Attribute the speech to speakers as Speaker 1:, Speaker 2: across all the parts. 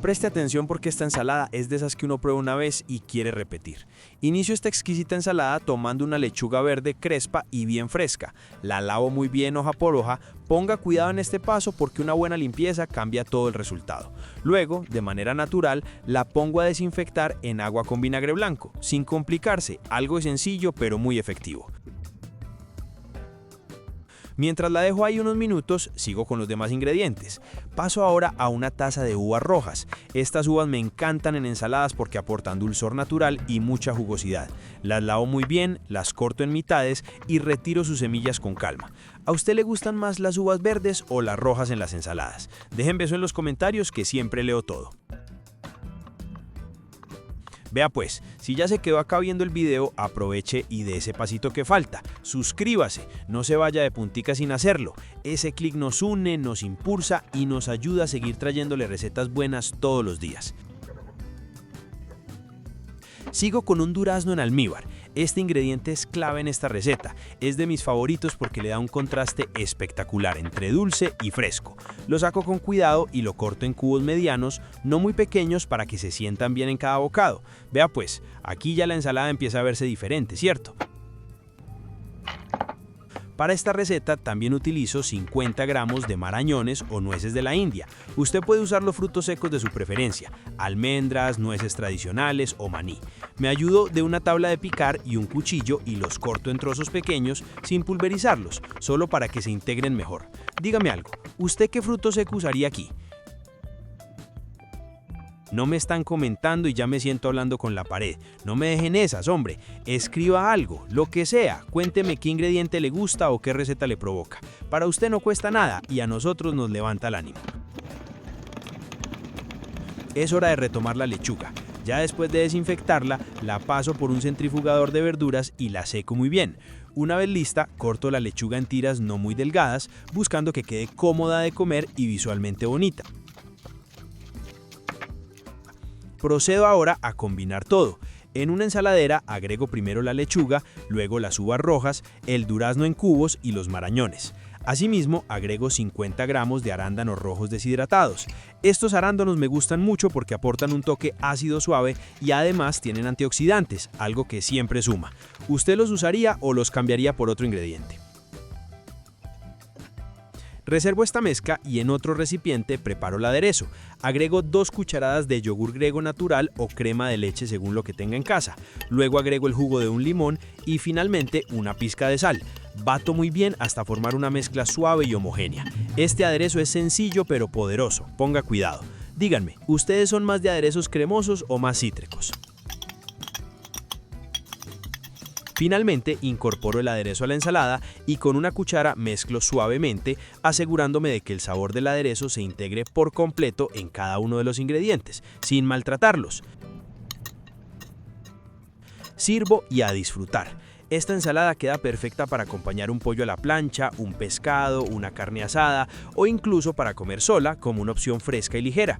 Speaker 1: Preste atención porque esta ensalada es de esas que uno prueba una vez y quiere repetir. Inicio esta exquisita ensalada tomando una lechuga verde crespa y bien fresca. La lavo muy bien hoja por hoja. Ponga cuidado en este paso porque una buena limpieza cambia todo el resultado. Luego, de manera natural, la pongo a desinfectar en agua con vinagre blanco, sin complicarse, algo sencillo pero muy efectivo. Mientras la dejo ahí unos minutos, sigo con los demás ingredientes. Paso ahora a una taza de uvas rojas. Estas uvas me encantan en ensaladas porque aportan dulzor natural y mucha jugosidad. Las lavo muy bien, las corto en mitades y retiro sus semillas con calma. ¿A usted le gustan más las uvas verdes o las rojas en las ensaladas? Déjenme eso en los comentarios que siempre leo todo. Vea pues, si ya se quedó acá viendo el video, aproveche y dé ese pasito que falta. Suscríbase, no se vaya de puntica sin hacerlo. Ese clic nos une, nos impulsa y nos ayuda a seguir trayéndole recetas buenas todos los días. Sigo con un durazno en almíbar. Este ingrediente es clave en esta receta. Es de mis favoritos porque le da un contraste espectacular entre dulce y fresco. Lo saco con cuidado y lo corto en cubos medianos, no muy pequeños para que se sientan bien en cada bocado. Vea pues, aquí ya la ensalada empieza a verse diferente, ¿cierto? Para esta receta también utilizo 50 gramos de marañones o nueces de la India. Usted puede usar los frutos secos de su preferencia, almendras, nueces tradicionales o maní. Me ayudo de una tabla de picar y un cuchillo y los corto en trozos pequeños sin pulverizarlos, solo para que se integren mejor. Dígame algo, ¿usted qué fruto seco usaría aquí? No me están comentando y ya me siento hablando con la pared. No me dejen esas, hombre. Escriba algo, lo que sea. Cuénteme qué ingrediente le gusta o qué receta le provoca. Para usted no cuesta nada y a nosotros nos levanta el ánimo. Es hora de retomar la lechuga. Ya después de desinfectarla, la paso por un centrifugador de verduras y la seco muy bien. Una vez lista, corto la lechuga en tiras no muy delgadas, buscando que quede cómoda de comer y visualmente bonita. Procedo ahora a combinar todo. En una ensaladera agrego primero la lechuga, luego las uvas rojas, el durazno en cubos y los marañones. Asimismo, agrego 50 gramos de arándanos rojos deshidratados. Estos arándanos me gustan mucho porque aportan un toque ácido suave y además tienen antioxidantes, algo que siempre suma. ¿Usted los usaría o los cambiaría por otro ingrediente? Reservo esta mezcla y en otro recipiente preparo el aderezo. Agrego 2 cucharadas de yogur griego natural o crema de leche según lo que tenga en casa. Luego agrego el jugo de un limón y finalmente una pizca de sal. Bato muy bien hasta formar una mezcla suave y homogénea. Este aderezo es sencillo pero poderoso. Ponga cuidado. Díganme, ¿ustedes son más de aderezos cremosos o más cítricos? Finalmente, incorporo el aderezo a la ensalada y con una cuchara mezclo suavemente, asegurándome de que el sabor del aderezo se integre por completo en cada uno de los ingredientes, sin maltratarlos. Sirvo y a disfrutar. Esta ensalada queda perfecta para acompañar un pollo a la plancha, un pescado, una carne asada o incluso para comer sola como una opción fresca y ligera.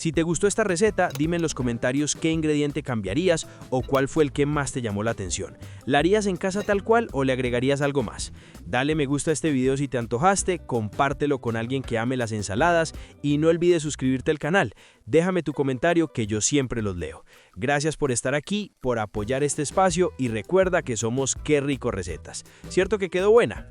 Speaker 1: Si te gustó esta receta, dime en los comentarios qué ingrediente cambiarías o cuál fue el que más te llamó la atención. ¿La harías en casa tal cual o le agregarías algo más? Dale me gusta a este video si te antojaste, compártelo con alguien que ame las ensaladas y no olvides suscribirte al canal. Déjame tu comentario que yo siempre los leo. Gracias por estar aquí, por apoyar este espacio y recuerda que somos Qué Rico Recetas. ¿Cierto que quedó buena?